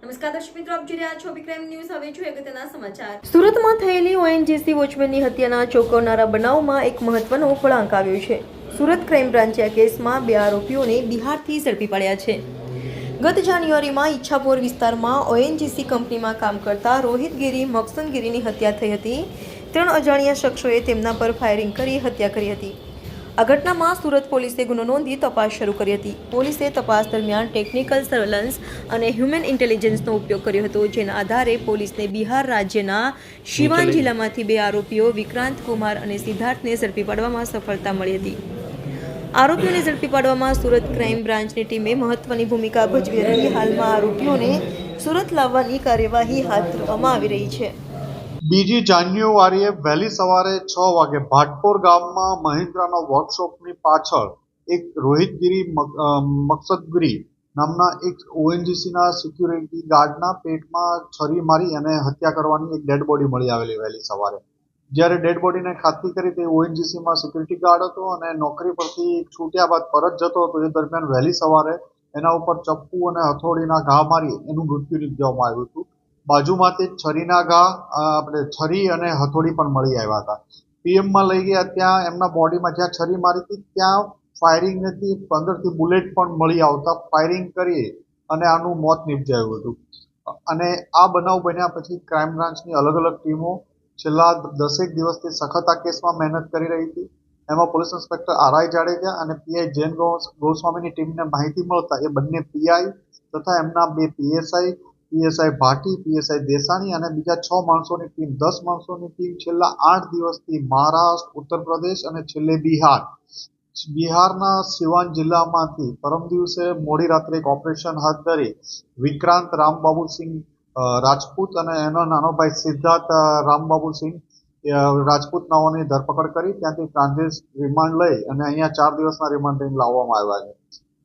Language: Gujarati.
નમસ્કાર દર્શક મિત્રો, આપ જોઈ રહ્યા છો ક્રાઇમ ન્યૂઝ. હવે જોઈએ અગત્યના સમાચાર. સુરતમાં થયેલી ઓએનજીસી વોચમેનની હત્યાના ચોંકાવનારા બનાવમાં એક મહત્વનો વળાંક આવ્યો છે. સુરત ક્રાઇમ બ્રાન્ચે આ કેસમાં 2 આરોપીઓને બિહારથી ઝડપી પાડ્યા છે. ગત જાન્યુઆરીમાં ઈચ્છાપોર વિસ્તારમાં ઓએનજીસી કંપનીમાં કામ કરતા રોહિત ગિરી મકસુદગીરીની હત્યા થઈ હતી. 3 અજાણ્યા શખ્સોએ તેમના પર ફાયરિંગ કરી હત્યા કરી હતી. આ ઘટનામાં સુરત પોલીસે ગુનો નોંધી તપાસ શરૂ કરી હતી. પોલીસે તપાસ દરમિયાન ટેકનિકલ સર્વેલન્સ અને હ્યુમન ઇન્ટેલિજન્સનો ઉપયોગ કર્યો હતો, જેના આધારે પોલીસને બિહાર રાજ્યના શિવાન જિલ્લામાંથી 2 આરોપીઓ વિક્રાંત કુમાર અને સિદ્ધાર્થને ઝડપી પાડવામાં સફળતા મળી હતી. આરોપીઓને ઝડપી પાડવામાં સુરત ક્રાઇમ બ્રાન્ચની ટીમે મહત્વની ભૂમિકા ભજવી હતી. હાલમાં આરોપીઓને સુરત લાવવાની કાર્યવાહી હાથ ધરવામાં આવી રહી છે. 2 જાન્યુઆરીએ વહેલી સવારે 6 વાગે ભાટપોર ગામમાં મહિન્દ્રાના વર્કશોપની પાછળ એક રોહિતગીરી મકસદગીરી નામના એક ઓએનજીસીના સિક્યુરિટી ગાર્ડના પેટમાં છરી મારી અને હત્યા કરવાની એક ડેડ બોડી મળી આવેલી વહેલી સવારે. જ્યારે ડેડ બોડીને ખાતરી કરી તે ઓએનજીસીમાં સિક્યુરિટી ગાર્ડ હતો અને નોકરી પરથી છૂટ્યા બાદ પરત જતો હતો. એ દરમિયાન વહેલી સવારે એના ઉપર ચપ્પુ અને હથોડીના ઘા મારી એનું મૃત્યુ નિપજાવવામાં આવ્યું હતું. બાજુમાંથી છરીના ઘા આપણે છરી અને હથોડી પણ મળી આવ્યા હતા. પીએમમાં લઈ ગયા ત્યાં એમના બોડીમાં જ્યાં છરી મારી હતી ત્યાં ફાયરિંગથી અંદરથી બુલેટ પણ મળી આવતા ફાયરિંગ કરી અને આનું મોત નિપજાયું હતું. અને આ બનાવ બન્યા પછી ક્રાઇમ બ્રાન્ચની અલગ અલગ ટીમો છેલ્લા 10 દિવસથી સખત આ કેસમાં મહેનત કરી રહી હતી. એમાં પોલીસ ઇન્સ્પેક્ટર આરઆઈ જાડેજા અને પીઆઈ જૈન ગોસ્વામીની ટીમને માહિતી મળતા એ બંને પીઆઈ તથા એમના 2 પીએસઆઈ ભાટી, પીએસઆઈ દેસાણી અને બીજા 6 માણસોની ટીમ 10 માણસોની ટીમ છેલ્લા 8 દિવસથી મહારાષ્ટ્ર, ઉત્તર પ્રદેશ અને છેલ્લે બિહારના સિવાન જિલ્લામાંથી પરમ દિવસે મોડી રાત્રે એક ઓપરેશન હાથ ધરી વિક્રાંત રામબાબુસિંહ રાજપૂત અને એનો નાનો ભાઈ સિદ્ધાર્થ રામબાબુસિંહ રાજપૂત નાઓની ધરપકડ કરી ત્યાંથી ટ્રાન્ઝિટ રિમાન્ડ લઈ અને અહીંયા 4 દિવસના રિમાન્ડ લઈને લાવવામાં આવ્યા છે.